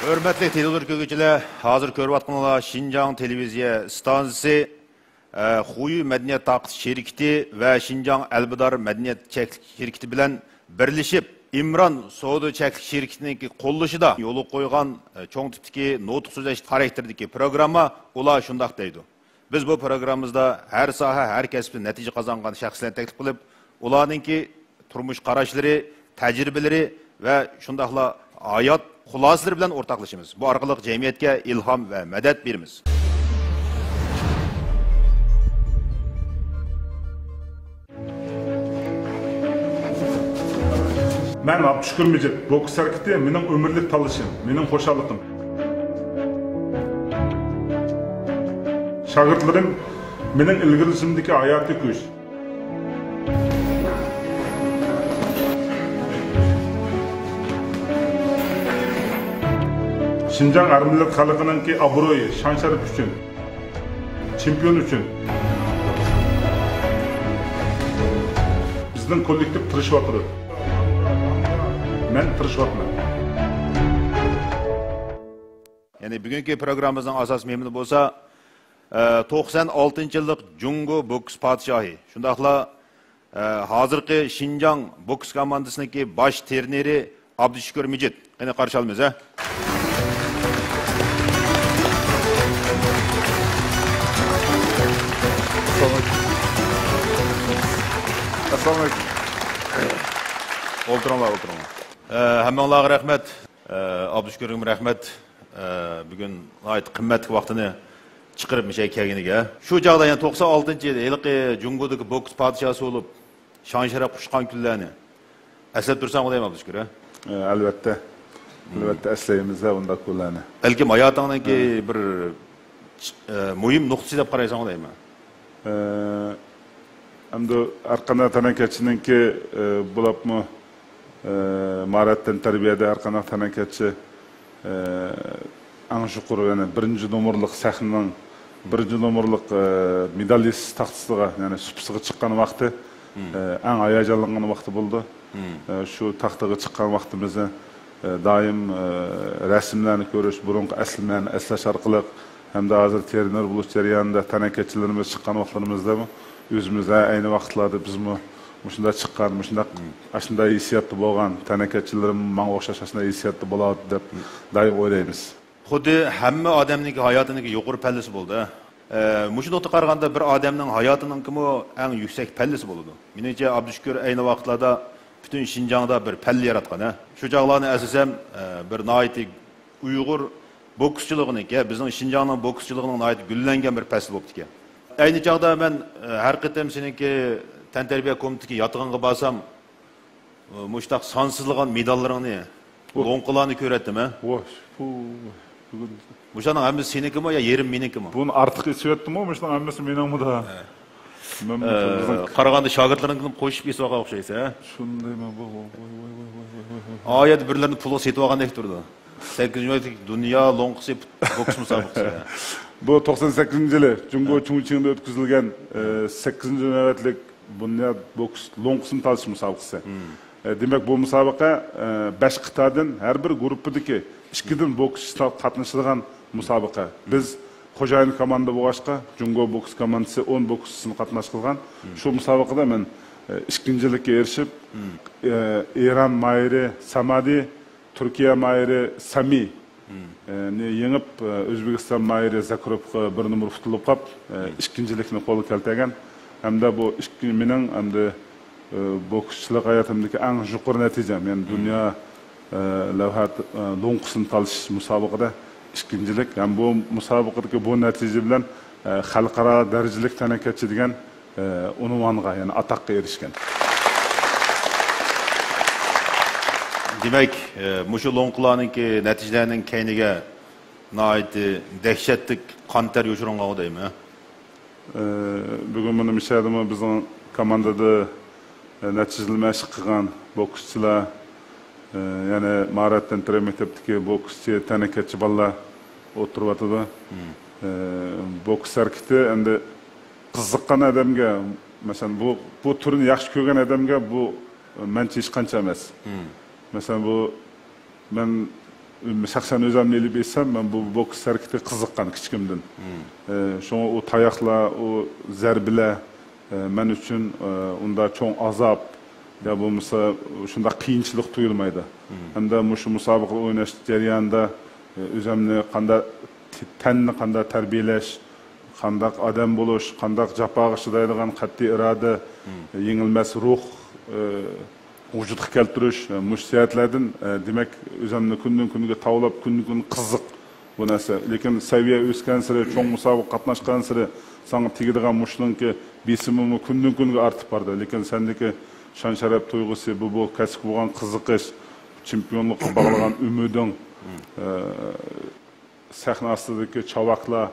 Hürmetli televizyon hazır görüp Şinjan Televiziya Stansiyasi Huyu Medeniyet Taqıt Şirketi ve Şinjan Elbidar Medeniyet Çeklik Şirketi bilen birleşip İmran Soğudu Çeklik Şirketi'nin qo'llashida yolu qo'ygan çoğun tipdeki notuq so'zlash xarakterdagi programma ular shundoq deydi. Biz bu programımızda her saha, her kasbda natija qozongan shaxslarni taklif qilib, ularningki turmush qarashlari, tajribalari va shundoqla hayot xulosalari bilan o'rtoqlashamiz. Bu orqali jamiyatga ilhom va madad beramiz. Ben Abdüşkür Mecit, boks hareketi benim ömürlük talışım, benim hoşallıkım. Şagirtlerim benim ilgilisindeki hayatı güç. Şinjan Armillet halkının ki abroyu, şan şeref için, çempiyon için bizden kolektif tırışıp atırır. Ben tırışıvatman. Yani bugünkü programımızın asas memnunu bolsa 96 yıllık Jungo boks padişahı. Şundaqla hazırki Şinjan boks komandasındaki baş terneri Abdüşkür Mecit. Yine karşı almayız ha. Assalamu alaikum. Olturunlar. Hammanlarga rahmet. Abdüşkür'üm rahmet. Bugün ait kıymetli vaktini çıkarıp şey kelgeniga. Şu çağda yani 96 yılki Jungo'daki boks padişahı olup şan şeref kuşkan küllerini eslep dursan olayım Abdüşkür ha? Elbette. Elbette esleyimizde onda kullanı. Elkim hayatındaki bir mühim noktası dep qaraysan olayım mı? Hem de arkana tanıkçının ki bulap mı Marat'tan terbiyede arkana tanıkçı an şükür yani birinci numaralık sahnının birinci numaralık medalist taxtısıga yani süpsıga çıkan vakti en ayacalangan vakti buldu. Şu taxtıga çıkan vaktimizde daim resimlerini görüş, burunqi aslimlerini eslash arqali hem de hazır teriner buluş jarayonida tanıkçılarımız çıkan vaktlarımızda mı? Özümüzde aynı vaxtlarda biz mi şunda çıkan, şunda aslında hissiyatlı bolgan tanıkçılarım bana oxşaş aslında hissiyatlı boladı dep daim oylaymiz. Xuddi hamma odamning hayotining yuqori pallasi bo'ldi. Mushu nuqta qaraganda bir odamning hayotining kimi eng yuksak pallasi bo'ladi. Menimcha Abdüşkür ayni vaqtlarda butun Şinjanda bir palla yaratgan. Shu chog'larni asasam bir noiti Uyg'ur bokschiligini, bizning Şinjanning bokschiligining noiti gullangan bir fasl bo'libdi ekan. Ayni chog'da men har qatam seniki tantarbiya komitetiga yotganga borsam, mushtaq sonsizlagan medallaringni, lo'nqilarni ko'ratdim ha. Muşanın hammasi senikimi ya yerim menikimi? Bunu artık söylettim mi? Muşanın hammasi menimi da. Qaraganda şagirdlaringni qo'shib esib o'xshaysa, ha? Shundaymi bu? Oyat birlarini pulga setib olgandek turdi. 8-yillik dunyo lo'nqisi boks musobaqasi. Bu 98-yili Jungo Chungchingda o'tkazilgan 8-navbatlik bunyod boks lo'nqisini talish musobaqasi. Demek bu musobaqa 5 qit'adan har bir guruhdagi 2 bokschi qatnashadigan musobaqa. Biz xo'jayin komanda bo'lg'ashqa Jungo boks komandasi 10 bokschisini qatnash qilgan. Shu musobaqada men 2-njilikka erishib, Eron mayri Samadi, Turkiya mayri Sami yengib, O'zbekiston mayri Zakrovga bir numar tutilib qolib, 2-njilikni qo'lga keltirgan. Hamda bu 2 mening hamda bokschilik hayatımdaki en yuqori natijam. Yani dünya lavhat lo'nqisini talish musobaqada 2-njilik. Yani bu musobaqadagi bu natija bilan xalqaro darajalik tanakatchi degan unvonga, yani ataqqa erishgan. Demek mushu lo'nqilarninki natijalarining keyniga noiti dahshatli qon ter yo'shirgan deymi? Bugun buni mishadimi bizning komandada natijalı məşq qilgan bokschilar, yani Marat'tan tire mektepdagi bokschi tanakatchi bolalar o'tiryapti. Boks hareketi endi qiziqqan odamga, masalan bu turni yaxshi ko'rgan odamga bu mencha hech qancha emas. Masalan bu men шақсан өзім еліп etsem, мен бұл бокс әрекеті қызыққан кішкімден. Шоңа o tayakla, o zerbiler, men üçün onda çok azap, ya bu mesela şunda kıyınçılık duyulmaydı. Hem de şu musabıqlı oynaş jarayonida özümni qanday tenni qanday tarbiyalash, qanday odam bo'lish, qanday jafoga chidaydigan qat'iy iroda, yengilmas ruh vujudga keltirish, mushsiyatlardan demak o'zimni kundan kunga tavlab, kundan kun qiziq bu narsa. Lekin saviya o'sgan sari, cho'ng musobaqa qatnashgan sari sana tegadigan mushlinki besimimi kundan kunga ortib bordi. Lekin sendeki şan şarap tuyg'usi, bu kasb bo'lgan qiziqish, chempionlikqa bog'lagan umiding, sahna ostidagi chavaqlar,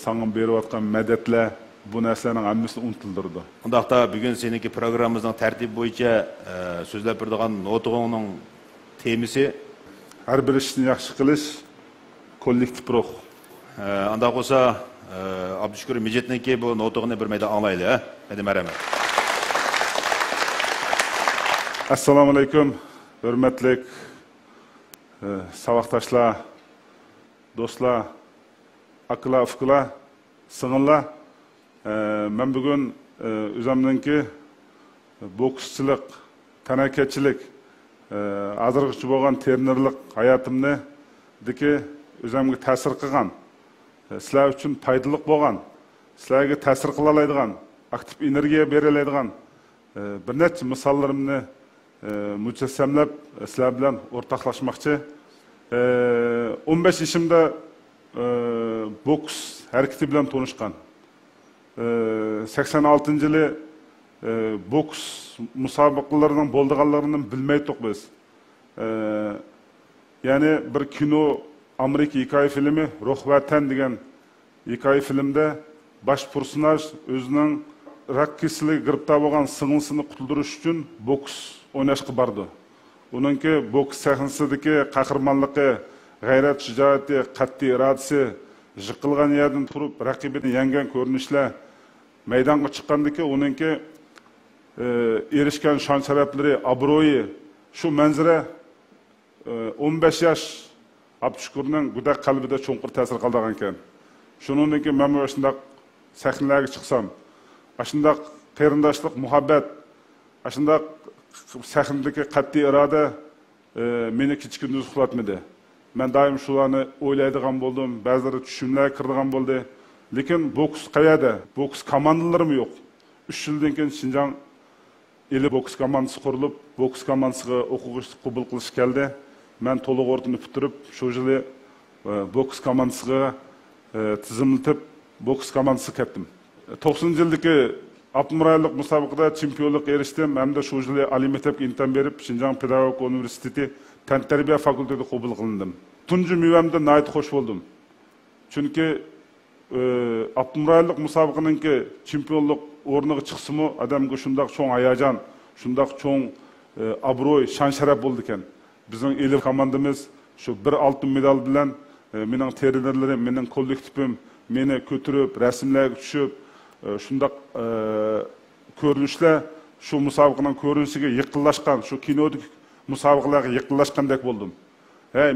sana berayotgan madadlar, bu narsalarning hammasini unutildirdi. Undaqda bugun seniki programmamizning tartibi bo'yicha so'zlab beradigan notog'ning temisi har bir ishni yaxshi qilish, kollektiv ruh. Anda bo'lsa Abdushukur Mijitniki bu notog'ini bir mayda anglayli, ha? Hadi marhamat. Assalomu alaykum, hurmatli savoqdoshlar, do'stlar, aqla, ufqlar, singillar. Men bugun o'zimninki bokschilik, tanakachilik, hozirgacha bo'lgan trenerlik hayotimni deki o'zimga ta'sir qilgan, sizlar uchun foydali bo'lgan, sizlarga ta'sir qila oladigan, aktiv energiya bera oladigan bir necha misollarimni mücessemlep sizler bilen ortaklaşmakçı. 15 yaşımda boks hareketi bilen tanışkan. 86 yılı boks musabakalarının bolduğanlarını bilmeydik biz. Yani bir kino Amerika hikaye filmi Ruh ve Ten degen hikaye filmde baş personaj özünün rak kesili gripta bo'lgan singlisini qutuldirish uchun boks o'ynashga bordi. Uningki boks sahnasidagi qahramonligi, g'ayrat, shijoati, qat'iy irodasi, yiqilgan yerdan turib raqibini yengan ko'rinishlar maydonga chiqqandiki, uningki erishgan shon sharaflari, obro'yi, shu manzara 15 yosh Abdushukurning guda qalbida cho'nqir ta'sir qilgan ekan. Shuningki men bu shunday sahnalarga chiqsam, aşındak qeyrindaşlık, muhabbet, aşındak sahnedeki qat'iy iroda meni küçük gündüz uxlatmadı. Ben daim şularni o'ylaydigan bo'ldim, ba'zilari tushunlar kirdigan bo'ldi. Lekin boks qayerda? Boks komandalarım yo'q. 3 yildan keyin Şinjan eli boks komandasi qurilib, boks komandasiga o'quvchi qabul qilish keldi. Men to'liq o'rtini bitirib, shu yili boks komandasiga tizimlatib, boks komandasiga ketdim. 90 yildagi Abdumraylik musobaqada chempionlik erishdim. Hem de şu yili Ali Mektepga imtihon berib, Şinjan Pedagogik Universiteti Tan tarbiya fakülteti qabul qilindim. Tunji mevamda nayt xo'sh bo'ldim. Chunki Abdumraylik musobaqaninki chempionlik o'rniga chiqsimi, odamga shundoq cho'ng hayajon, shundoq cho'ng obro'y, shon sharaf bo'ldi ekan. Bizning elif komandamiz shu bir oltin medal bilan mening trenerlarim, mening kollektivim meni ko'tirib, rasmlarga tushib, shundoq ko'rinishlar shu musobaqaning ko'rinishiga yaqinlashgan, shu kinodagi musobaqalarga yaqinlashgandek bo'ldim.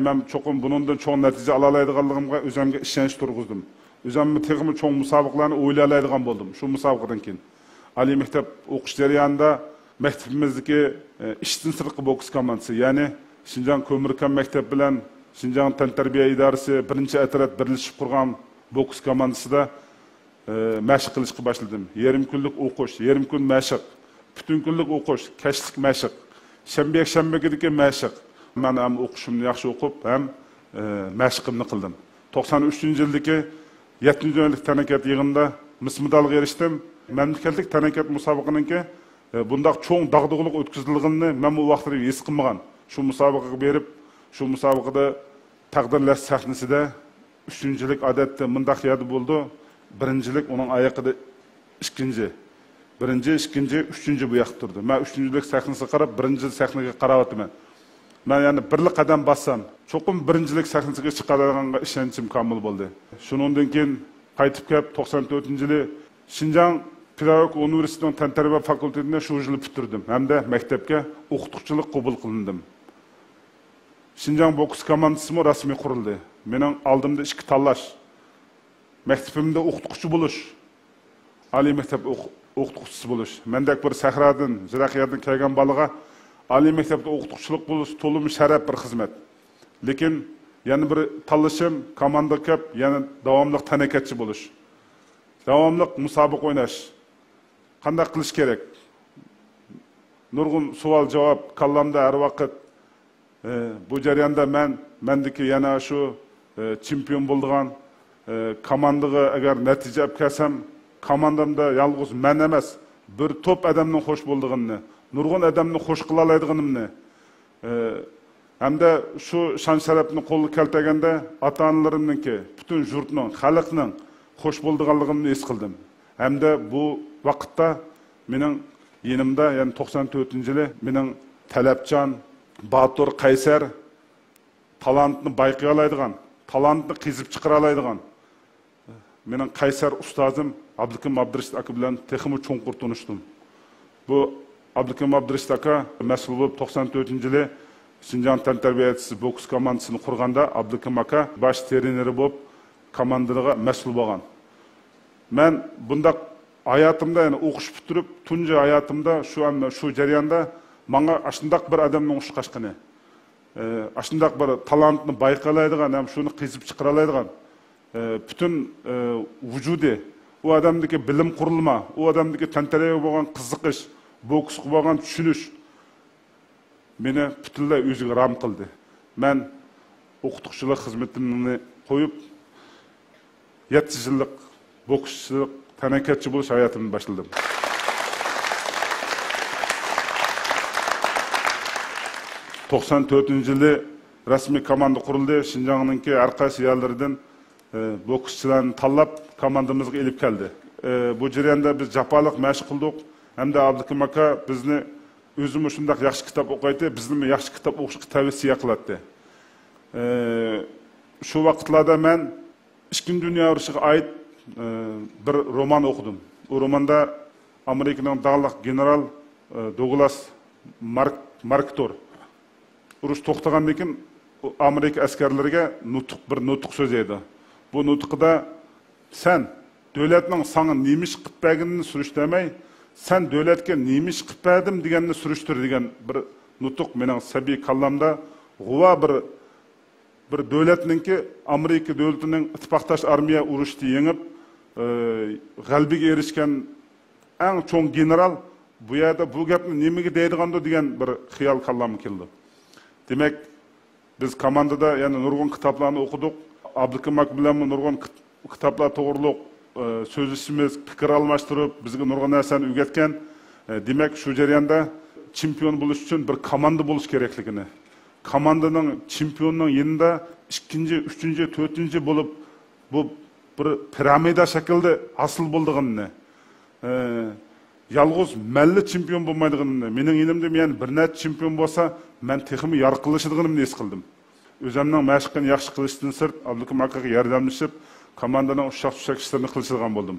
Men cho'qim bundan cho'ng natija ola oladiganligimga o'zimga ishonch turg'izdim. O'zimni texmi cho'ng musobaqalarni o'ylay oladigan bo'ldim shu musobaqadan keyin. Ali Mektep o'qish jarayonida maktabimizdagi ishdan sirtqi boks komandasi, ya'ni Şinjan Ko'mirkan Mektep bilan Şinjan Tantarbiya idorasi birinchi atrat birlashib qurgan boks komandasida mashq qilishga boshladim. Yarim kunlik o'qish, yarim kun mashq, butun kunlik o'qish, kashlik mashq, shanba-shanbagidagi mashq. Men ham o'qishimni yaxshi o'qib, ham mashqimni qildim. 93-yildagi 7-yillik tanakat yig'inida mis medalga erishdim. Mamlakatlik tanakat musobaqaninki bundaq cho'ng dag'dug'lik o'tkazilganini men bu vaqtda his qilmagan. Shu musobaqaga berib, shu musobaqada taqdirlash sahnasida 3-yillik odatda mundaq yerda bo'ldi. Birincilik onun ayakıda ikinci. Birinci, ikinci, üçüncü bu yakıp durdu. Ben 3-yillik sahnasına qarab, birinci sahnaya qaravatım. Ben yani birlik qadam bassam, çoğum birincilik sahnasına çıqadığanga işençim kamil bo'ldi. Şunundan keyin qaytib kelib 94-yili Şinjan Pedagogik Universitetining Tan tarbiya fakültetini şu yili bitirdim. Hem de mektepke o'qituvchilik qabul qilindim. Şinjan boks komandası mı rasmi kuruldu. Mening aldımda iki tanlash. Mektebimde o'qituvchi bo'lish. Oliy maktab o'qituvchisi bo'lish. Mendek bir sahradan, jiroq yerdan kelgan bolaga oliy maktabda o'qituvchilik bo'lish to'lim sharaf bir xizmat. Lekin yana bir tanlashim komanda ko'p, yana davomli tanakatchi bo'lish. Davomli musobaqa o'ynash. Qanday qilish kerak? Nurg'un savol javob kallamda har vaqt bu jarayonda mendeki yana shu chempion bo'lgan komandaga agar natija olib kelsam, komandamda yalnız men emas, bir top adamning xo'sh bo'lganini, nurg'un adamni xo'sh qila oladiganimni, hamda shu shon sharafni qo'lga keltirganda ota-onalarimningki, butun yurtning, xalqning xo'sh bo'lganligini his qildim. Hamda bu vaqtda mening yenimda, yani 94-yili mening Talabjon, Batur, Qaysar talantni bayqay oladigan, talantni qizib chiqara oladigan mening Qaysar ustozim Abdukim Abdurashid aka bilan texmi cho'nqur tanishdim. Bu Abdukim Abdurashid aka mas'ul bo'lib 94-yili Şinjan tarbiyachisi boks komandasini qurganda Abdukim aka bosh treneri bo'lib komandaga mas'ul bo'lgan. Men bundaq hayatımda, yani o'qish bitirib, tunji hayatımda şu jarayonda menga ashundaq bir odamning o'shqashqini, ashundaq bir talantni bayqalaydigan, ham shuni qizib chiqara oladigan bütün vücudu, o adamdaki bilim kurulma, o adamdaki tantaraya bo'lgan qiziqish, boksga bo'lgan tushunish meni butunlay o'ziga ram qildi. Men o'qituvchilik xizmatimni qo'yib 7 yillik bokschilik, tanakatchi bo'lish hayotimni boshladim. ...94-yili rasmiy komanda qurildi. Şinjan'ningki har qaysi yerlaridan bokschilarni tanlab komandamizga elib keldi. Bu jarayonda biz jafoliq mashq qildik. Hamda Abdukim aka bizni o'zimiz shunday yaxshi kitob o'qiydi, bizni yaxshi kitob o'qishga tavsiya qiladi. Shu vaqtlarda men Ikkinchi dunyo urushiga oid bir roman o'qidim. O romanda Amerikaning dağlıq general Douglas MacArthur urush to'xtagandan keyin Amerika askarlariga bir nutq so'zlaydi. Bu nutqida sen davlatning sana nemish qilib berganini surishtirmay, sen davlatga nemish qilib berdim deganini surishtir degan bir nutq mening sabiy kallamda g'uva bir davlatningki Amerika davlatining ittifoqdosh armiya urushni yengib g'albiga erishgan eng cho'ng general bu yerda bu gapni nimaga deydiganda degan bir xiyol kallam keldi. Demek biz komandada yani nurg'un kitoblarni o'qidik. Abdukim aka bilan nurg'un kitoblar to'g'riliq so'zlashimiz, fikr almashtirib, bizga nurg'un narsani o'rgatgan. Demek şu jarayonda chempion bo'lish uchun bir komanda bo'lish kerakligini, komandaning chempionning yanında 2, 3, 4 bo'lib bu bir piramida shaklida asıl bo'lganini, yalnız melli chempion bo'lmaydiganini, mening yenimda men bir net chempion bo'lsa, men texmi yarqilishadiganimni his qildim. O'zimning mashqini yaxshi qilishdan sirt Abdukim akaga yordamlashib, komandaning ushaq-tushaq ishlarini qilishgan bo'ldim.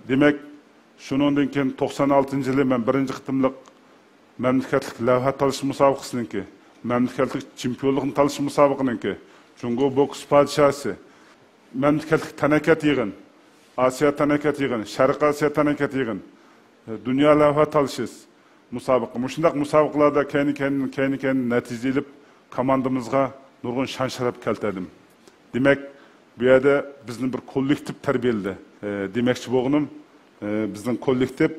Demek shundan keyin 96-yili men birinchi qitimliq mamlakatlik lavha talish musobaqasiniki, mamlakatlik chempionlikni talish musobaqasiniki, Jungo boks podshosi, mamlakatlik tanakat yig'in, Osiyo tanakat yig'in, Sharq Osiyo tanakat yig'in, dunyo lavha talishish musobaqa. Shundaq musobaqalarda keyin natija olib komandamizga nurg'un shon sharaf keltirdim. Demek bu yerda bizni bir kollektiv tarbiyaladi. Demakchi bo'lganim, bizning kollektiv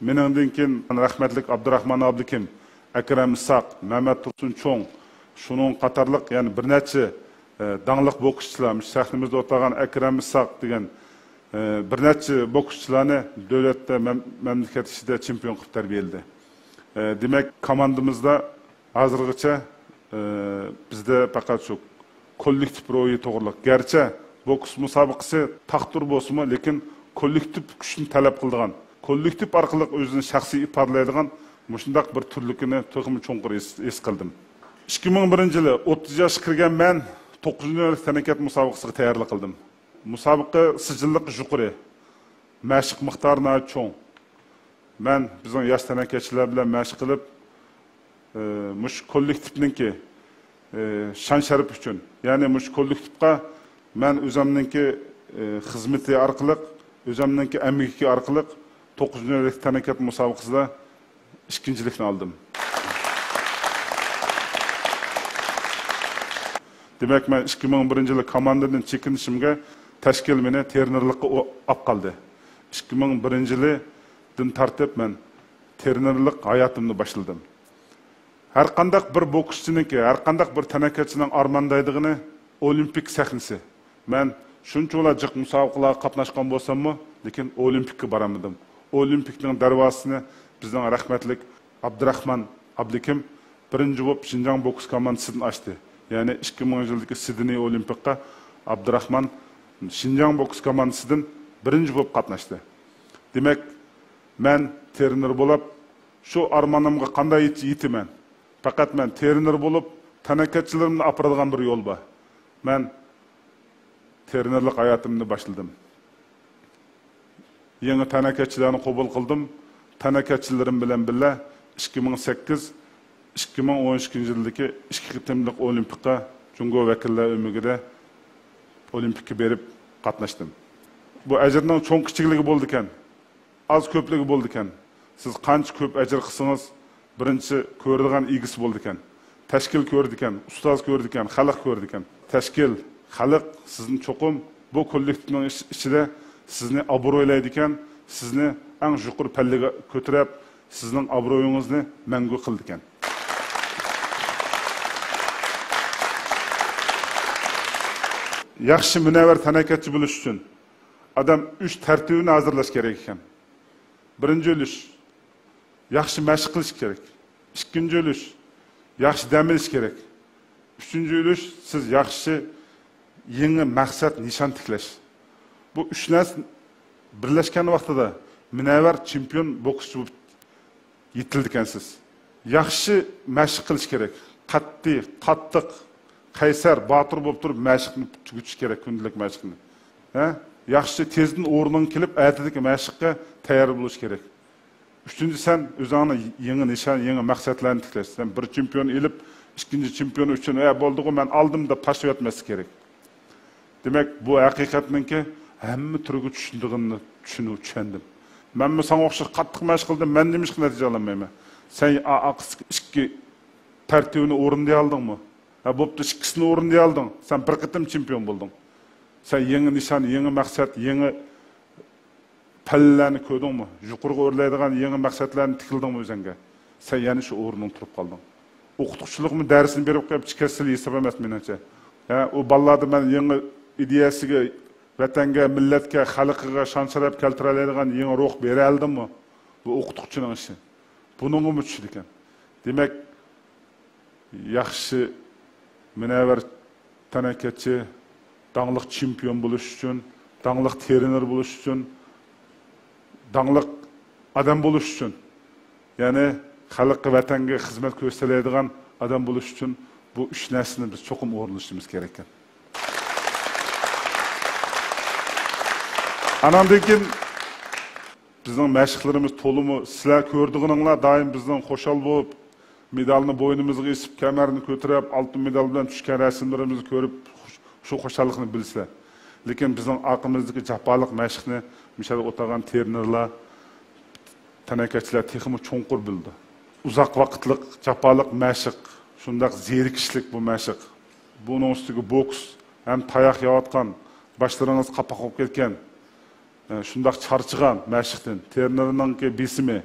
meningdan keyin rahmatlik Abdurahmon Abdukim, Akram Isoq, Mehmet Tursun Cho'ng, shuning qatorliq yani bir necha dаңlıq bokschilar, shaxtimizda o'tirgan Akram Isoq degan bir necha bokschilarni davlatda, mamlakat ichida chempion qilib tarbiyaladi. Demek komandamizda hozirgacha bizda faqat shu kollektiv ro'yi to'g'riliq. Gerçi boks musobaqasi taqdir bo'lsa-mu, lekin kollektiv kuchni talab qiladigan, kollektiv orqali o'zini shaxsiy ifodalaydigan shundaq bir turlikini to'g'ri cho'nqur his qildim. 2001-yili 30 yoshga kirgan men 9-yillik tanakat musobaqasiga tayyorlik qildim. Musobaqa sijilliq yuqori, mashq miqdori cho'ng. Men bizning yosh tanakatchilar bilan mashq qilib mush kollektivninki şan şarif uchun, ya'ni mush kollektivga men o'zimninki xizmati orqali, o'zimninki amgiki orqali 9-növetlik tanakat musobaqasida ikkinchilikni oldim. Demek ben 2001-yılı komandadan çekinişimge tashkil meni trenerlikka olib qoldi. 2001-yıldan tartib men trenerlik hayotimni boshladim. Har qanday bir boksçiniki, har qanday bir tanakatchining armandaydigini olimpik sahnasi. Men shunchalar jiq musobaqalarga qatnashgan bo'lsam-mu, lekin olimpikka boramadim. Olimpikning darvozasini bizning rahmatlik Abdurahmon Abdikim birinchi bo'lib Xinjiang boks komandasidan ochdi. Yani 2000-yıldaki Sydney Olimpik'ta Abdurahman Xinjiang boks komandasidan birinci bo'lib qatnashdi. Demek men trener bo'lib, şu armanımga qanday yetiman. Faqat men trener bo'lib, tanakatchilarimni apiradigan bir yo'l bor. Men trenerlik hayotimni boshladim. Yangi tanakatchilarni qabul qildim. Tanakatchilarim bilan birga 2012-yıldaki 2 qitimlik olimpikka Jungo vakillar ömrüde olimpikka berip qatnaşdım. Bu ajrning cho'ng kichikligi bo'ldi ekan, az ko'pligi bo'ldi ekan. Siz qancha ko'p ajr qilsangiz, birinchi ko'radigan igisi bo'ldi ekan. Tashkil ko'rdi ekan, ustoz ko'rdi ekan, xalq ko'rdi ekan. Tashkil, xalq sizni cho'qim bu kollektivning ichida sizni obro'ylaydi ekan, sizni eng yuqori pallaga ko'tarib, sizning obro'yingizni mangu qildi ekan. Yaxshi munavvar tanakatchi bo'lish uchun adam 3 tartibini hazırlash kerak ekan. Birinchi ulush yaxshi mashq qilish kerak. Ikkinchi ulush yaxshi dam olish kerak. Uchinchi ulush siz yaxshi yangi maqsad nishon tiklash. Bu 3 narsa birlashgan vaqtida munavvar chempion bokschi bo'lib yetildi ekansiz. Yaxshi mashq qilish kerak. Qattiq Qaysar, Batur bo'lib turib mashqni tugutish kerak, kundalik mashqni. Yaxshi tezdan o'rniga kelib, ertadagi mashqqa tayyor bo'lish kerak. Uchinchi sen o'zingni yangi nishon, yangi maqsadlarni tiklash. Sen bir chempion elib, ikkinchi chempion uchun bo'ldi-ku, men oldim deb tashlab yotmaslik kerak. Demak, bu haqiqatninki hamma turga tushundig'imni tushundim. Men sana o'xshash qattiq mashq qildim, men nima ish natija olmayman. Sen ikki tartibini o'rinday oldingmi? Bo'pti, ikkisini o'rinday olding. Sen bir qitim chempion bo'lding. Sen yangi nishon, yangi maqsad, yangi pallarni ko'rdingmi? Yuqoriga o'rlaydigan yangi maqsadlarni tikildingmi o'zingga? Sen yana shu o'rningda turib qolding. O'qituvchilikmi darsini berib qo'yib chiqasili hisob emas menimcha. O ballada men yangi ideyasiga, vatanga, millatga, xalqiga shon-sharaf keltira oladigan yangi ruh bera oldimmi? Bu o'qituvchining ishi. Buningga tushdi ekan. Demak, yaxshi munavvar tanakatchi, dаңlıq chempion bo'lish uchun, dаңlıq trener bo'lish uchun, dаңlıq adam bo'lish uchun, ya'ni xalqqa, vatanga xizmat ko'rsatadigan adam bo'lish uchun bu 3 narsani biz cho'qim o'rnatishimiz kerak ekan. Anandan keyin bizning mashqlarimiz to'limi, sizlar ko'rdiğinizlar doim bizning qo'shal bo'lib, medalni bo'ynimizga esib, kamarni ko'tarib, oltin medal bilan tushgan rasmlarimizni ko'rib, shu qo'shallikni bilsizlar. Lekin bizning aqlimizdagi jafoliq mashqni mishal o'tagan trenerlar, tanakatchilar texmi cho'nqur bildi. Uzoq vaqtlik jafoliq mashq, shundoq zerikishlik bu mashq. Buning ustiga boks ham tayoq yeyotgan, boshlaringiz qapoq bo'lib ketgan, shundoq charchigan mashqdan trenerning besimi,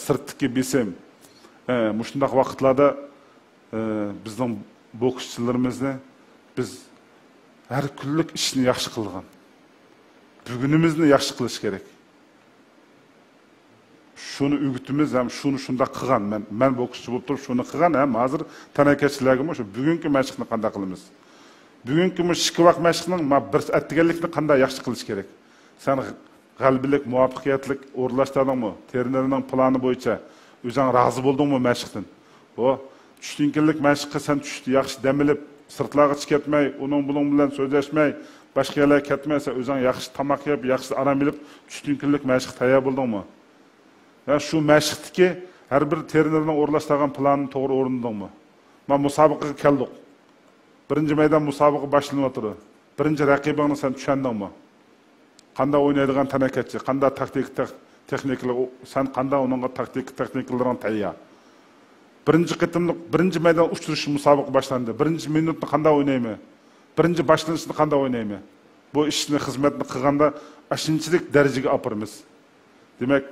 sirtdagi besim. Shundoq vaqtlarda bizning bokschilarimizni biz har kunlik ishni yaxshi qilgan. Bugunimizni yaxshi qilish kerak. Shuni o'gitimiz ham shuni shundoq qilgan. Men bokschi bo'lib turib shuni qilgan ham hozir tanakatchilarga shu bugungi mashqni qanday qilamiz? Bugungi ishki vaqt mashqning bir atganlikni qanday yaxshi qilish kerak? Sen g'albilik, muvaffaqiyatlik o'rlashdingmi? Trenerning plani bo'yicha o'zing rozi bo'ldingmi mashqdan? O tushtinkinlik mashqqa sen tushdi, yaxshi dam olib, sirtlarga chiqib ketmay, uning bilan so'zlashmay, boshqa yerlarga ketmaysa, o'zing yaxshi tamoq yeb, yaxshi aram olib, tushtinkinlik mashq tayyor bo'ldingmi? Ya shu mashqdagi Her bir trenerning o'rlashtirgan planini to'g'ri o'rnadingmi? Men musobaqaga keldik. Birinchi maydon musobaqa boshlanyapti. Birinchi raqibingni sen tushundingmi? Qanday o'ynaydigan tanakatchi, qanday texnikalar, sen qanday uningga texnikalarni tayyor. Birinchi maydon uchtirish musobaqa boshlandi. Birinchi minutni qanday o'ynayman? Birinchi boshlanishni qanday o'ynayman? Bu ishni, xizmatni qilganda ashunchalik darajaga olib Demak,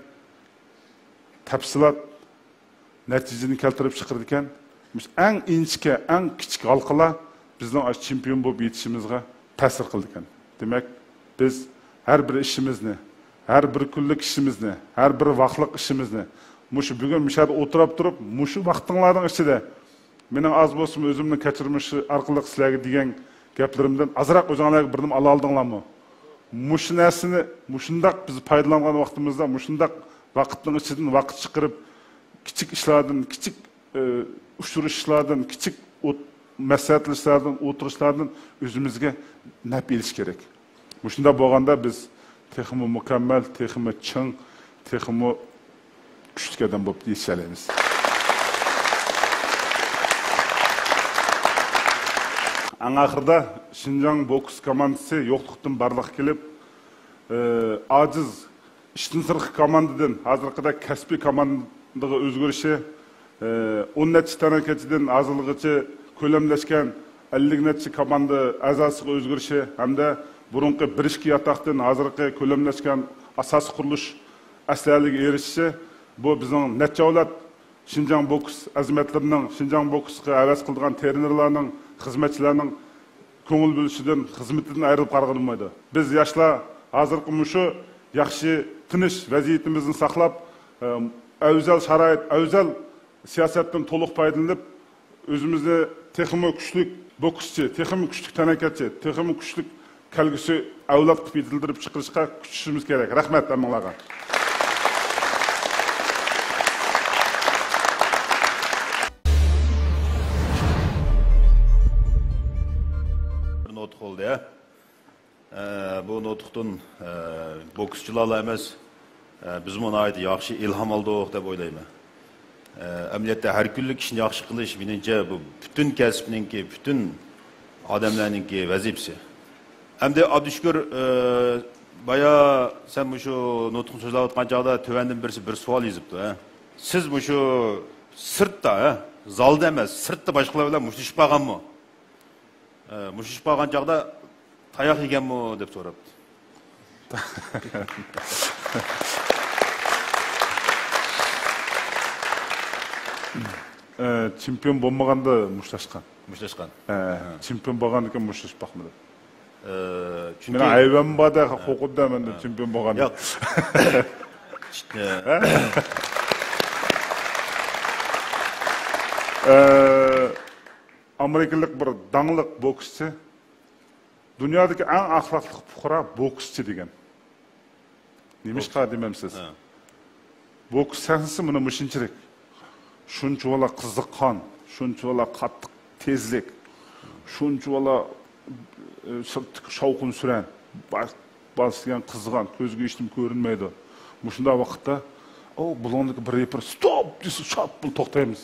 tafsilot natijani keltirib chiqardi ekan. Eng inchka, eng kichik halqalar bizning chempion bo'lib yetishimizga ta'sir qildi ekan. Demak, biz har bir ishimizni, har bir kunlik ishimizni, har bir vaqtlik ishimizni mushu bugun mishada o'tirib turib, mushu vaqtinglarning ichida mening az bo'lsin o'zimning kechirmishi orqali sizlarga degan gaplarimdan azroq o'zinglarga bir nima ola oldinglarmi? Mushu narsani, mushundaq biz foydalangan vaqtimizda, mushundaq vaqtning ichidan vaqt chiqarib, kichik ishlardan, kichik ushtirishlardan, kichik maslahatlashlardan, o'tirishlardan o'zimizga naf elish kerak. Mushunda bo'lganda biz texmi mukammal, texmi ching, texmi kuchli odam bo'lib yetishamiz. Ang ahırda Şinjan boks komandası yokluktan barlıq kelip, aciz, iştin sırıq komandadan, hazırlıqda kasbi komandaga özgürüşü, 10 neçə tanaketçiden azılıqıcı kölemleşken 50 neçə komanda azasıga özgürüşü, hem de burunqı birişki yataqdan hazırlıqı kölemleşken asas kuruluş aslilik erişişi, bu bizim neçə olat Şinjan boks azmetlerinin, Şinjan boksga əvəz qıldığan trenerlarının, xizmetçilerinin көңіл бөлüşüden, xizmetinden ayrılıp qarğılmaydı. Biz yaşlar hazırkı muşu yaxşı, tiniş vəziyyətimizin saxlap, əvzəl şarait, əvzəl siyasetten toluq paydalanıp, özümüzde texmi güçlük boksçı, texmi güçlük tanakatçı, texmi güçlük kelgüsü avlat qıp yetildirip çıqırışqa küçüşümüz gerek. Rahmet əmməlağa. Notuk oldu ya. Bu notuktan boksçularla emas, biz ona ait yaxşı ilham aldık deb oylayman. Əməliyyatda hər günlük işini yaxşı qilish menimcha bu bütün kasbninki, bütün odamlarninki vazifasi. Hamda Abdushukur baya sen bu şu nutqni so'zlayotgan chog'da tovandan birisi bir savol yozibdi, ha. Siz bu şu sirtda, ha, zalda emas, sirtda boshqalar bilan mushtlashib qolganmi? Mushtlashib qolgan chog'da tayoq yeganmi deb so'rabdi. Чемпион болмағанда мұшташқан. Мұшташқан. Чемпион болғанда кім мұшташпақ мыды? Мен айван бада қоқыда мен чемпион болғанда. Amerikalik bir dаңлық boksçı, dünyadaki en ahlaklı fuqara boksçı degen. Nemişqa dememsiz. Boks sahisi mını müşinçirik. Şunçuvala kızıqqan, şunçuvala qattiq tezlik, şunçuvala şauqun süren, basıyan qızıgan, közge iştim görünmeydi. Muşunda vaqtda, bulondaki bir repir, stop, desi şap, bul toqtaymiz.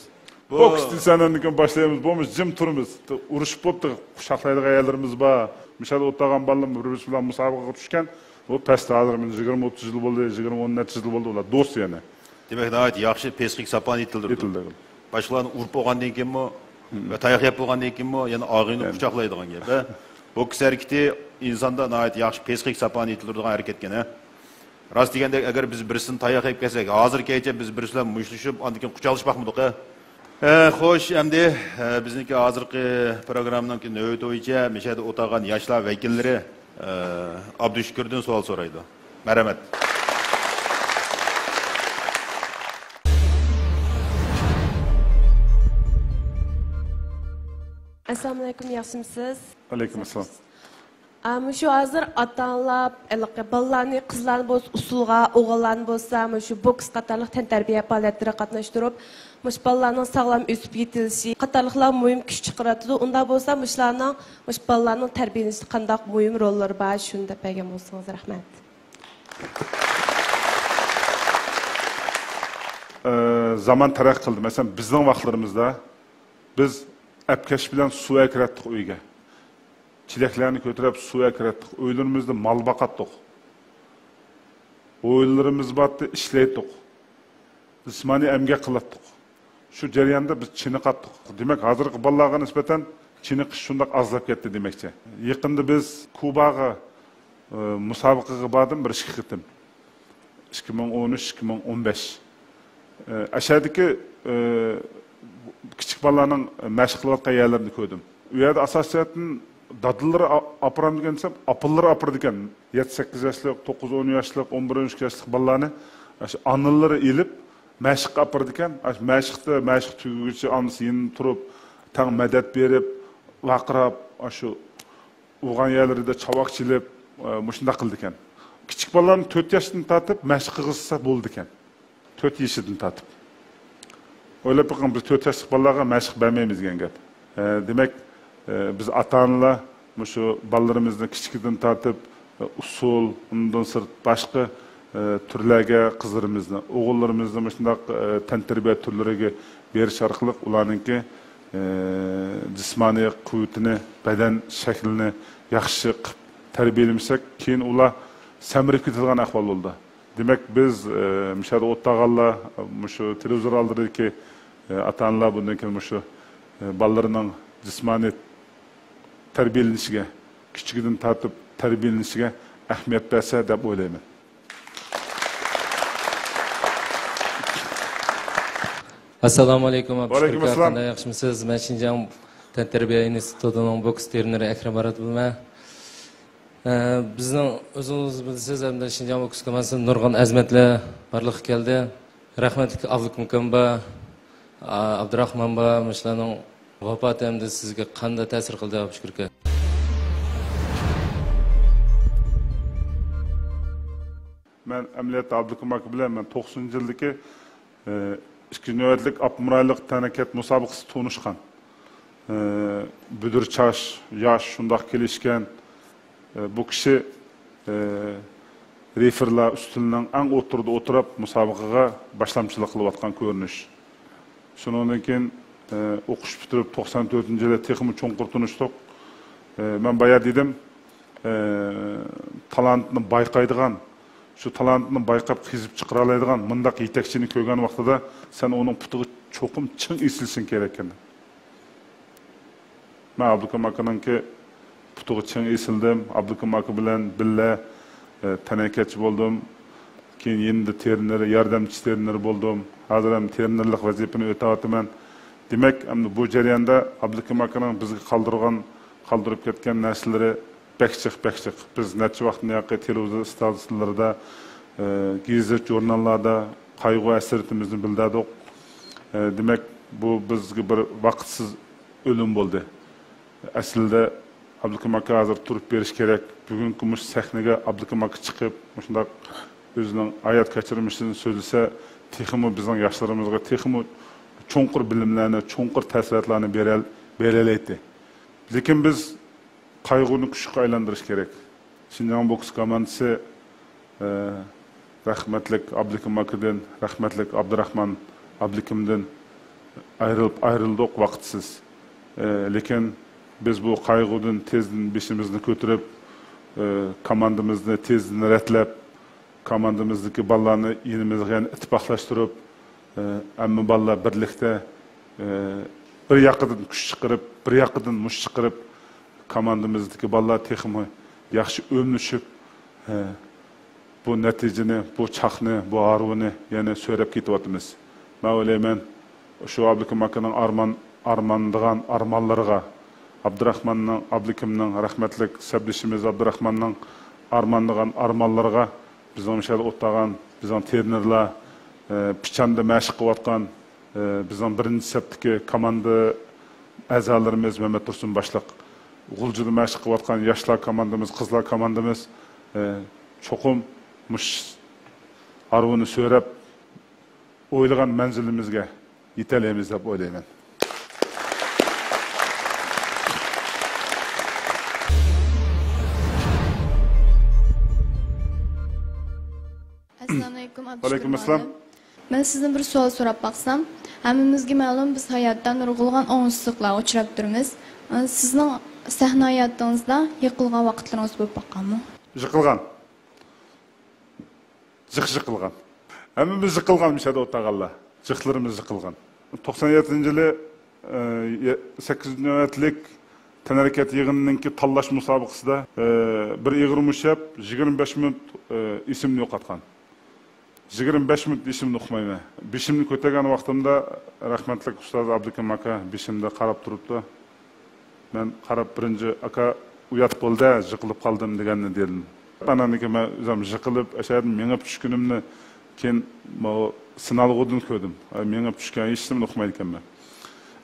Boks dilsanandikin başlayamiz, bomuz jim turmiz, uruşup bopti, qushaqlaydiq ayallarimiz ba, mishada o'tlagan ballam bir-birisi bilan musobaqaga tushgan, o pastda hozir 20-30 yil bo'ldi, 20-10 yil bo'ldi, ular do'st yana. Demek daha yaxshi pesqik sapan etildi. Başkalarını urp olgandan keyin mi ve tayoq yeb bo'lgandan keyin mi, yani og'ini quchoqlaydigan gap. Boks hareketi insonda nəhayət yaxshi pesqik sapan etildigan harakat ekan, ha. Rost deganda agar biz birisini tayoq yeb kelsak, hozirgacha biz birisi bilan mushtlashib, ondan keyin quchoqlashmoqmidik, ha. Xo'sh, endi bizniki hozirgi programmning navbati bo'yicha mishada o'tirgan yoshlar vakillari Abdushukurdan savol so'raydi. Marhamat. Assalamu alaykum, yaxshimisiz? Aleyküm assalam. Şu hazır ata-onalar, balalarni, qizlarni bo'lsa usulga, o'g'illarni bo'lsa, shu boks qatorliq tantarbiya faoliyatlariga qatnashtirib, balalarning sog'lom o'sib yetilishi, qatorliqlar muhim kuch chiqaradi. Unda bo'lsa, shularning balalarning tarbiyalanishida qanday muhim rollari bor, shuni deb bergan bo'lsangiz, rahmat. zaman taraqqiy qildi. Masalan, bizning vaqtlarimizda biz apkash bilan suv akiratdik uyga. Çileklerini götürüp suya kirettik. Oylarımızda mal bakattık. Oylarımız battı, işleydik. Jismani emgek kılattık. Şu jarayonda biz chiniqatdik. Demek hazırki balaga nisbeten chiniqish shundoq azlab ketdi demekçi. Yaqında biz Kubaga musobaqaga bordim bir ikki qitim. 2013-2015. Aşağıdaki kichik balalarning mashq qilayotgan yerlarini ko'rdim. U yerda asosiyatdan dadılları aparam degensem, apılları apır degen. 7-8 yaşlık, 9-10 yaşlık, 11-12 yaşlık balalarni anıları ilip məşq apır degen. Məşq tügügüçü anısı yeni turup, tan medet berip, vaqırap, şu uğan yerleri de çavak çilip, muşunda kıldı degen. Kiçik balalarni 4 yaşından tatıp, məşq qılsa boldu degen. 4 yaşından tatıp. Öyle bakın biz 4 yaşlık balalarga məşq bermeymiz degen gap. Demek biz ata-analar şu ballarımızı kiçikten tartıp usul, ondan sırt başka türlerge kızlarımızı, oğullarımızı şunday tenterbiye türleriga berish orqali ularninki jismoniy quvvatini, badan shaklini yaxshi qilib tarbiyalasak, keyin ular samirib ketadigan ahvol bo'ldi. Demak biz mishada o'tag'anlar, shu televizor oldidagi ata-analar bundan keyin shu ballarning jismoniy tarbiyalanishiga, kichigidan tartib tarbiyalanishiga ahamiyat bersa deb o'ylayman. Assalomu alaykum. Alaykum assalom. Yaxshimisiz? Men Shinjang Tantarbiya institutining boks treneri Akram Baratulman. Bizning o'zingiz bilasiz, hamda Shinjang boks komandasi nurg'un azmatlar barliqqa keldi. Rahmatli Avlikum ba, Abdurahmon ba, mishlarning vafoti hamda sizga qanday ta'sir qildi Abshkurka? Men amaliyotda Abdukum aka bilan men 90-yildagi ikkinchi navbatlik apmuraylik tanakat musobaqasi tunishgan. Budur chash, yosh shundoq kelishgan. Bu kishi referlar ustining eng o'tirdi o'tirib musobaqaga boshlamchilik qilayotgan ko'rinish. Shundan keyin o'qish bitirib 94-yilda texnik cho'nqur tunishdik. Men boya dedim, talantni bayqaydigan, şu talantını bayqab qizib chiqara oladigan mundaq yetakchini ko'rgan vaqtida sen onun putuğu cho'qim chin esilsin kerak ekan. Men Abdukum akaninki putuğu chin esildim. Abdukum aka bilan billa tanakatchi bo'ldim. Keyin endi treneri, yordamchi treneri bo'ldim. Hozir ham trenerlik vazifasini o'tayapman. Demak, endi bu jarayonda Abdukum akaning bizga qoldirib ketgan narsalari bekçik. Biz neçe vaxtın yakı televizyon stansiyonlarida, gazet jurnallarda qayg'u əsərətimizni bildirdik. Demek bu bizga bir vaqtsiz ölüm bo'ldi. Aslida Abdukum aka hazır turib berish kerak. Bugungi mush sahnaga Abdukum aka chiqib, shunday o'zining hayot kechirmishini so'zlasa, texmi bizning yoshlarimizga texmi cho'nqur bilimlarni, cho'nqur ta'sirotlarni beralaydi. Lekin biz qayg'uni kuchga aylantirish kerak. Shinjang boks komandasi rahmatlik Abdukum akadan, rahmatlik Abdurahmon Abdukumdan ayrıldık vaqtsiz. Lekin biz bu qayg'udan tezdan beshimizni ko'tarib, komandamizni tezdan ratlab, komandamizdagi bolalarni yenimizga ittifoqlashtirib, hamma bolalar birlikda bir yoqdan kuch chiqarib, bir yoqdan mush chiqarib, komandamizdagi bolalar texmi yaxshi o'mlashib, bu natijani, bu chaqni, bu arvuni yana so'rab ketyapmiz. Men o'ylayman, shu Abdukum akaning armandigan armonlariga, Abdurahmonning, Abdukumning rahmatlik sablishimiz Abdurahmonning armandigan armonlariga bizning mishada o'tgan, bizning trenerlar pichanda mashq qilayotgan, bizning birinchi sapdagi komanda a'zolarimiz Mehmet Tursun boshliq, G'uljida mashq qilayotgan yoshlar komandamiz, qizlar komandamiz cho'qim mush arvuni so'rab o'ylagan manzilimizga yetalaymiz deb o'ylayman. Assalamu alaykum. Alaykum assalom. Ben sizden bir soru sorup baksam, hammamizga ma'lum biz hayotda nurg'ulg'an ongsizliklarga uchrab turmiz. Sizning sahna hayotingizda yiqilgan vaqtlaringiz bo'lib boqqanmi? Yiqilgan. Yiqilgan. Hammamiz yiqilgan mishada o'tag'anlar. Yiqlarimiz yiqilgan. 97-yili 8 navbatlik Tanarakat yig'inininki tanlash musobaqasida bir ig'ir mushab 25 minut isimni yo'qotgan. 25 minut isimni uqmayman. Beshimni ko'targan vaqtimda rahmatli ustoz Abdukim aka beshimda qarab turibdi. Men qarab birinchi aka uyat bo'ldi, yiqilib qoldim deganni dedim. Ananiki men o'zim yiqilib, ashadin mengib tushkunimni keyin sinalg'udin ko'rdim. Mengib tushgan isimni uqmaydi ekanman.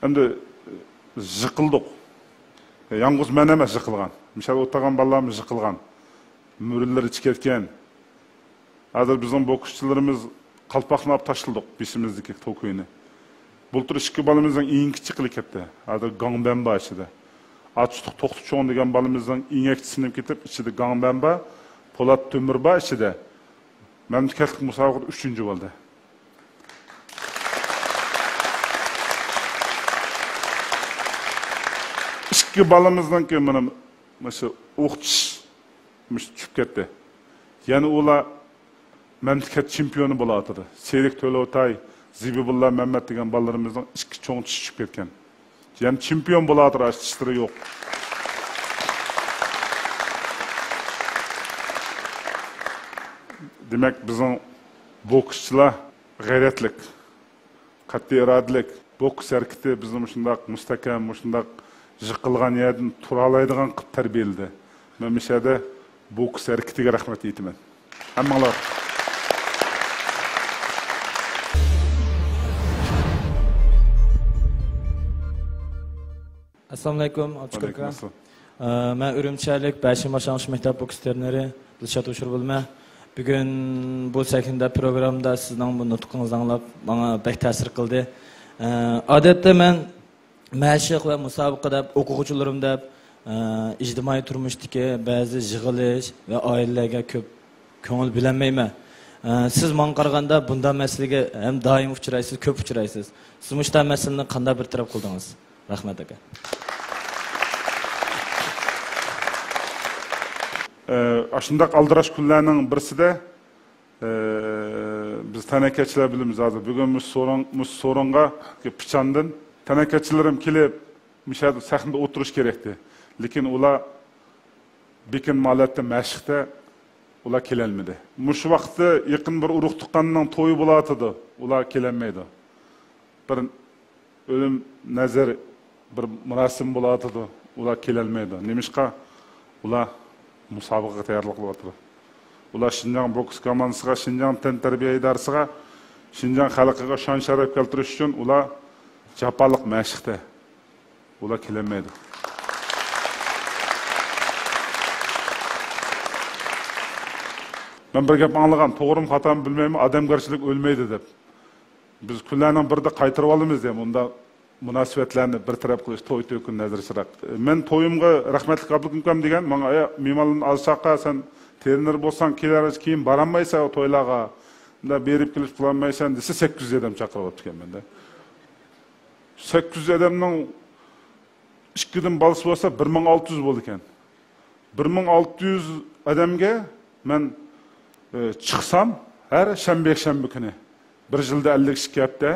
Endi yiqildik. Yalnız men emas yiqilgan. Misal o'tirgan balalarimiz yiqilgan. Mürinler ichib ketgan. Hozir bizning bokschilarimiz qalpoqni olib tashladik besimizdagi to'kuyni. Bultur ikki balamizning eng kichikli ketdi. Hozir gangbamba ichida. Açliq to'xtucho'n degan balamizning eng yakchisini ketib, ichida gangbamba, Polat Tömürba ichida. Mamlakatlik musobaqada 3-chi bo'ldi. İki balamızdan ki benim mesela uçmuş çıkıp gitti. Yani ola memleket şampiyonu bulatıdı. Seyrik Töleotay, Zibibullah Mehmet degen balalarımızdan iki çoğun çıkıp gitken. Yani şampiyon bulatıdı, açtıştırı yok. Demek bizim boksçular gayretlik, katli iradilik, boks hareketi bizim şundak müstakem, şundak yiqilgan yerdan turalaydigan qilib tarbiyaladi. Men mishada boks harakatiga rahmat aytaman. Hammanglar. Assalomu alaykum, Abdukaka. Men Urumchalik 5-boshlangiç maktab boks terneri Dilshod O'shirbilma. Bugun bu sakında programda sizning bu nutqingizni anglab, menga bek ta'sir qildi. Odatda men Məşiq və müsabiqə deb, oxucularım deb, ictimai turmushdagi ba'zi yig'ilish və ailələrə ko'p ko'ngil bilinmayman. Siz men qaraganda bunday masalaga ham doim uchraysiz, ko'p uchraysiz. Siz mushta masalani qanday bir taraf qildingiz? Rahmat aka. Aşındaq aldirash kunlarning birisida biz tanakachilar bilamiz hozir. Bugun mus so'ronga pichandin tanakachilarim kelib, mishada sahnada o'tirish kerakdi. Lekin ular bekin malatda mashqda ular kelolmadi. Mush vaqtda yaqin bir urug' tuqqanning to'yi bo'latdi. Ular kelolmaydi. Bir o'lim nazar bir murasim bo'latdi. Ular kelolmaydi. Nemishqa ular musobaqaga tayyorlik qilyapti. Ular Şinjan boks komandasiga, Şinjan tantarbiya idorasiga, Şinjan xalqiga shon sharaf keltirish uchun ular Japalik mashqda. Ular kelolmaydi. Ben bir gap anlagan, to'g'rim xatam bilmayman, odamgarchilik o'lmaydi deb. Biz kunlarning birida qaytarib olamiz deb, unda munosabatlarni bir taraf qilish to'y-to'kun nazarchiroq. Men to'yimga rahmatli Abdukim degan, menga me'morlarni alsaqqa sen trener bo'lsang kelariz, keyin boramaysan o to'ylarga. Unda berib kelib qilolmaysan desa 800 odam chaqirib o'tgan menda. 800 adamning 2dan balisi bo'lsa 1600 bo'ldi ekan. 1600 odamga men chiqsam har shanba kuni bir yilda 52 hafta,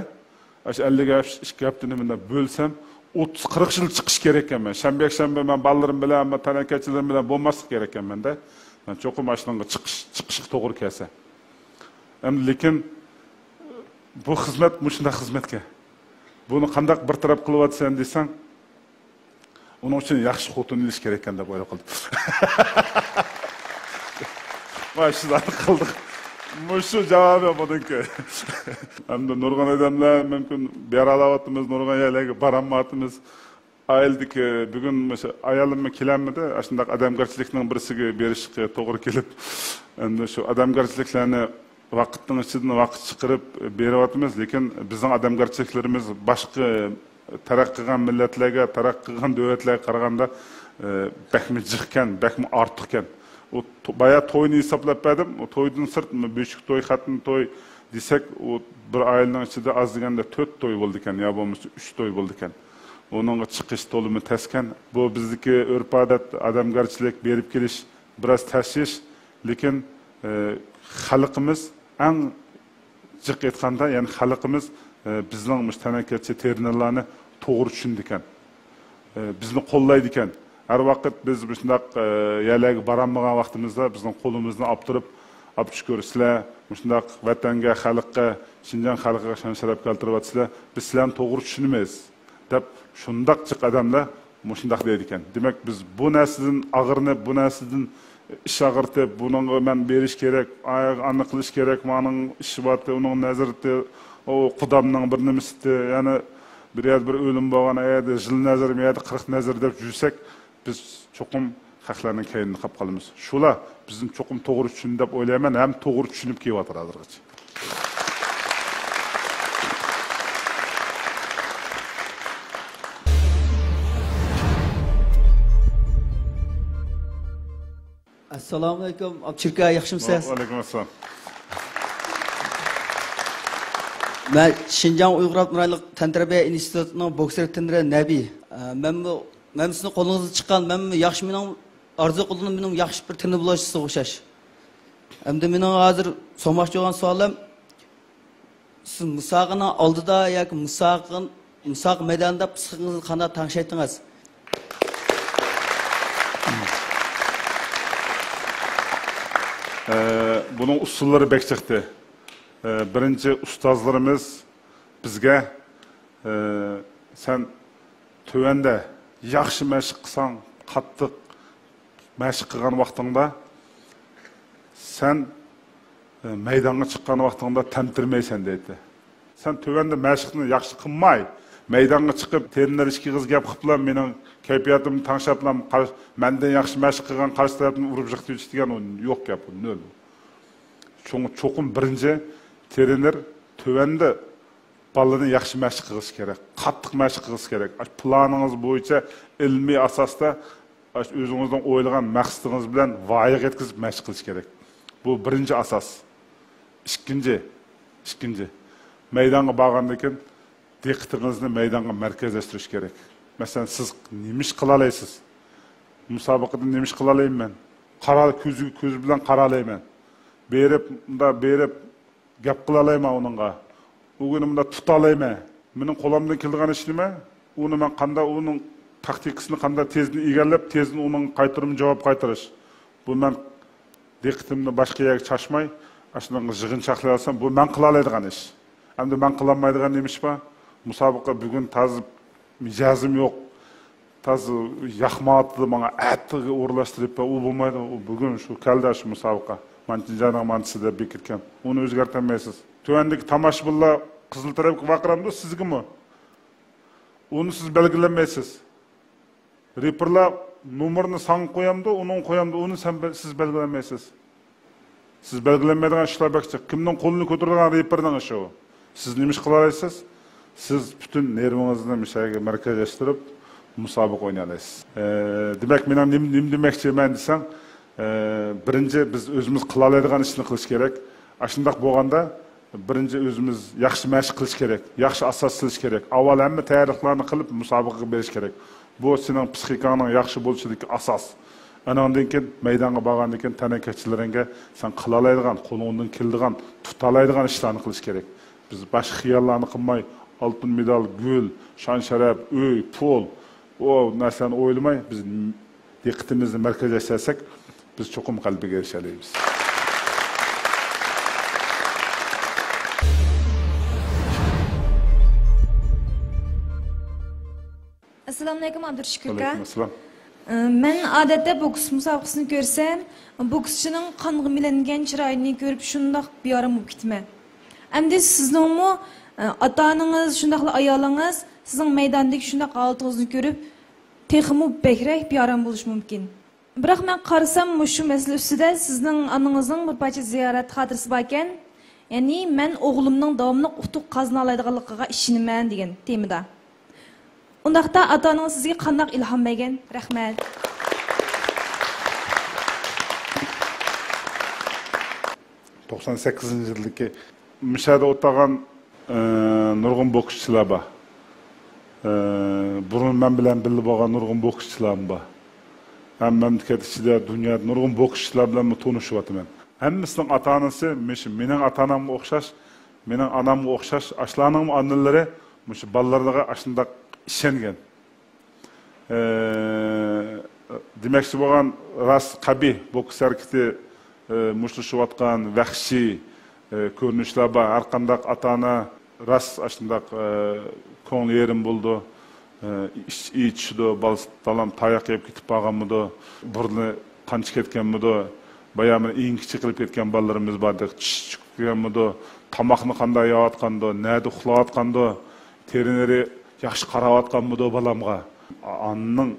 52 haftani men bo'lsam 30-40 yil chiqish kerak ekan men. Shanba men ballalarim bilan, tanakachilarim bilan bo'lmaslik kerak ekan menda. Men cho'qim ashunga chiqish to'g'ri kelsa. Endi lekin bu xizmat mushunda xizmatga. Buni qandaq bir taraf qilyapsan desang, uning uchun yaxshi xotin ilish kerak ekan deb o'ylab qoldim. Başlar qildik. Mushu javobi buniki. Hamda nurg'on odamlar mumkin beralayapmiz, nurg'on yerlarga boramayapmiz. Ayildik, bugun o'sha ayolimga kelamidi, shunday odamgarchilikning birisiga berishga to'g'ri kelib, endi shu odamgarchiliklarni vaqtning ichidan vaqt chiqarib beryapmiz, lekin bizning odamgarchiliklarimiz boshqa taraqqiy qilgan millatlarga, taraqqiy qilgan davlatlarga qaraganda bakmi jiqkan, bakmi ortiq ekan. O bayağı toyunu hesaplab berdim. O toydan sırt mı, büyük toy, xatın toy, desek, o bir ailenin içinde az degende 4 toy oldu iken, ya bo'lmasa 3 toy oldu iken. Onun çıkış tolumu tesken. Bu bizdeki örf adet, adamgarchilik berip kelish biraz tashish, lekin xalqimiz en jiq etganda, yani xalqimiz bizning tanakachi terminallarni to'g'ri tushundi ekan. Bizni qo'llaydi ekan. Har vaqt biz shundaq yerlarga borolmagan vaqtimizda bizning qo'limizni olib turib, olib ko'rsizlar, shundaq vatanga, xalqqa, Şinjan xalqiga shon sharaf keltiryapsizlar. Biz sizlarni to'g'ri tushunamiz deb shundaq jiq odamlar shundaq deydi ekan. Demak, biz bu narsadan og'irni, bu narsadan ish og'irtib, bunga men berish kerak, aniq qilish kerak, mening ishi bor, uning nazarati, o qudamning bir nimasi, ya'ni bir o'lim bo'lgan ayda yil nazar, ayda 40 nazar deb yursak, biz cho'qim haqlarning kayinini qolib qolamiz. Shular bizim cho'qim to'g'ri tushun deb o'ylayman, ham to'g'ri tushunib kelyapti hozirgacha. Assalomu alaykum, Abchirka, yaxshimisiz? Va alaykum assalom. Men Şinjan Uyg'ur Abnuraylik Tantarbiya institutining boksер tendiri Nabi. Men sizni qo'lingizga chiqqan, men yaxshi mening arzu qilganim mening yaxshi bir tini bo'lishisiga o'xshash. Endi mening hozir so'moqchi bo'lgan savolim, siz musoqning oldida yoki musoq maydonida psixingizni qanday tanishaytdingiz? Bunun usulları bek çıktı. Birinci ustazlarımız bizge sen tövende yaxşı məşq qısan, qattiq məşq qılğan vaxtında sen meydana çıqqan vaxtında təmtirmeysen deydi. Sen tövende məşqini yaxşı qılmay, meydana çıkıp terinler işki qız gəp qıplan, menin keyfiyatımı tanışaplam, menden yaxşı məşq qılğan qarşı tarafını vurup jıqtı üçtügen o yok gəp, nöl. Çoğun birinci terinler tövende balını yaxşı məşq qılış gerek, qattiq məşq qılış gerek. Planınız boyunca ilmi asasda özünüzden oylayan məqsədiniz bilen vayiq etkizip məşq qılış gerek. Bu birinci asas. İkinci. Meydana bağandayken diqqətinizni meydana mərkəzləştiriş gerek. Mesela siz nemiş qılalaysiz? Musabaqada nemiş qılalayım ben? Köz bilen qaralayım. Berip gap qılalayım onunla. O günümde tutalayım. Benim qo'limdan kelgan ish nima? Uni men qanday onun taktikasini qanday tezini egallab, tezini onun qaytarım javob qaytarish. Bu men diqqatimni boshqa yerga chashmay, ashunga yig'inchoqlay olsam, bu men qila oladigan ish. Endi men qila olmaydigan nemish bor? Musobaqa bugun tazib mijozim yo'q. Tazı yaxmatlı bana ətliği uğurlaştırıp o bulmaydı. Bugün şu keldi şu musabaqa. Mançincanın mantısı da bekirken. Onu özgertemeysiz. Tövendeki tamaş bulla Kızıl tarafı vakıramdı sizgi mi? Onu siz belgilenmeysiz. Reaper'la numarını san koyamdı, onun koyamdı, onu siz belgilenmeysiz. Siz belgilenmediğin işler bakacak. Kimden kolunu götürdüğün Reaper'dan işi o. Siz neymiş kılarsınız? Siz bütün nervinizni müşahede merkezleştirip musabık oynayasınız. Demek benim nim demekçi ben desem, birinci biz özümüz kılalaydigan işini kılış gerek. Aşındak boğanda birinci özümüz yaxşı məşq qilish kerak, yaxşı asas qilish kerak. Avval hamma tayyorliklarni qilib musobaqaga berish kerak. Bu sening psixikaning yaxshi bo'lishidagi asos. Anandan keyin maydonga borgandan keyin tanakachilaringga sen qila oladigan, qo'lingdan keladigan, tuta oladigan ishlarni qilish kerak. Biz boshqa xiyollarni qilmay, oltin medal, gul, shon sharaf, uy, pul, o narsani o'ylamay biz diqqatimizni markazlashtirsak, biz cho'qim qalbiga erisha olamiz. Assalamu alaykum Abdurshukr aka. Aleykümselam. Men odatda boks musobaqasini ko'rsam, bokschining qonga milangan chiroyini ko'rib shundoq beorom bo'lib ketman. Endi sizningmi ota-onangiz, shundoqla ayolingiz sizning maydondagi shundoq holatingizni ko'rib, texmi bekrak beorom bo'lish mumkin. Biroq men qarasam, shu masala ustida sizning onangizning bir parcha ziyorat xotirasi bor ekan. Ya'ni men o'g'limning davomli utuq qozona oladiganligiga ishonaman degan temada. Undaqda ata-onangiz sizga qanday ilhom bergan? Rahmat. ...98 yildagi müşahede o'tgan nurg'un bokschilar bor. Burun men bilan birga bo'lgan nurg'un bokschilar bor. Ham mamlakat ichida dunyoda nurg'un bokschilar bilan tanishyapman. Hammasining ota-onasi mening ota-onamga o'xshash, mening onamga o'xshash, ashlarning onalari mush bolalarga ashunda ishongan. Demakchi bo'lgan ras qabi boks harakati mushtlashayotgan vahshiy ko'rinishlar bor. Har qanday ota-ona ras ashunda ko'ngli yerim bo'ldi. İçdi, balam tayak yeb ketib qolganmidi, burni qancha ketganmidi, bayamı ingi chiqilib ketgan bolalarimiz bor, tish chiqib ketganmidi, tomoqni qanday yeyotgandi, nada uxlayotgandi, terineri yaxshi qarayotganmidi balamga. Anning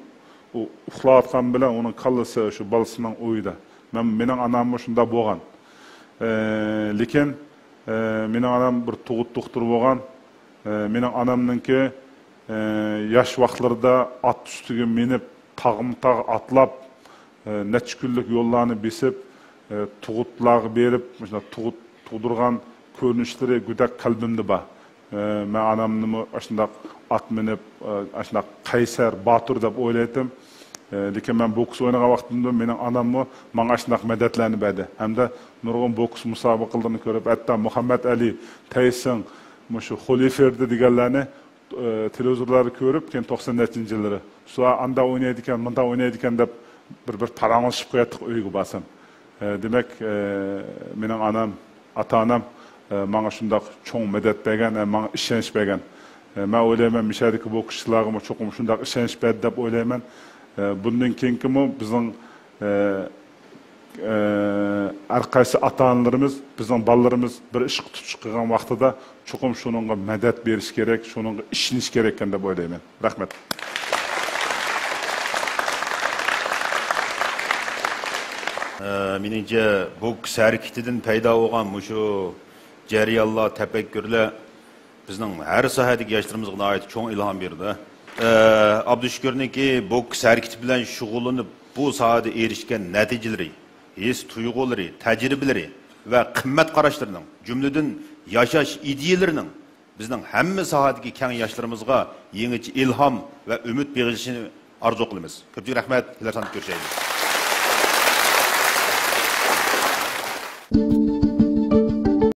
uxlayotgan bilan uning kallasi shu bolasining o'yida. Mening onam shunda bo'lgan. Lekin mening onam bir tug'ut doktor bo'lgan. Mening onamninki yaş vaqtlarda at üstüge minip, tağ atlap, neçə günlük yollarını besip, tuğutlarını berip, tuğut tuğdurgan görünüşleri güdək kalbimde var. Ben anamnımı aşında at minip, aşında Kaysar, Batur dep oylaydım. Lekin ben boks oynagan vaqtimda mening anamı bana aşında medetlerini berdi. Hem de nurg'un boks musabaqalarini ko'rib, hatta Muhammed Ali, Tyson, şu Holyfield deganlarni televizorları görüp, 90 yılları. Sonra anda oynaydıkken, mında oynaydıkken de bir paramlaşıp koyattık uygu basın. Demek, benim anam, ata-anam bana şundak çoğun medet bergen, bana işenç bergen. Ben oylayman, müşahedeki boksçılarıma çoğum şundak işenç berdi dep oylayman. Bundan keyinki mi bizim arkaysı ata-analarımız, bizim ballarımız bir iş tutuş kılgan vaqtida çoğum şununla medet beriş gerek, şununla işiniş gerekken de oylayman. Rahmet. Menimce boks hareketinden paydo bo'lgan şu jarayonlar, tafakkurlar bizning har sohadagi yoshlarımızga ait cho'ng ilhom berdi. Abdushukurniki boks hareketi bilan shug'ullanib bu sohada erishgan natijalari, his tuyg'ulari, tajribalari va qimmat qarashlarining, jumladan yashash ideyalarining bizning hamma sohadagi keng yoshlarimizga yangicha ilhom va umid berishini arzu qilamiz. Ko'pchilik rahmat, kelar sanab ko'rishaylik.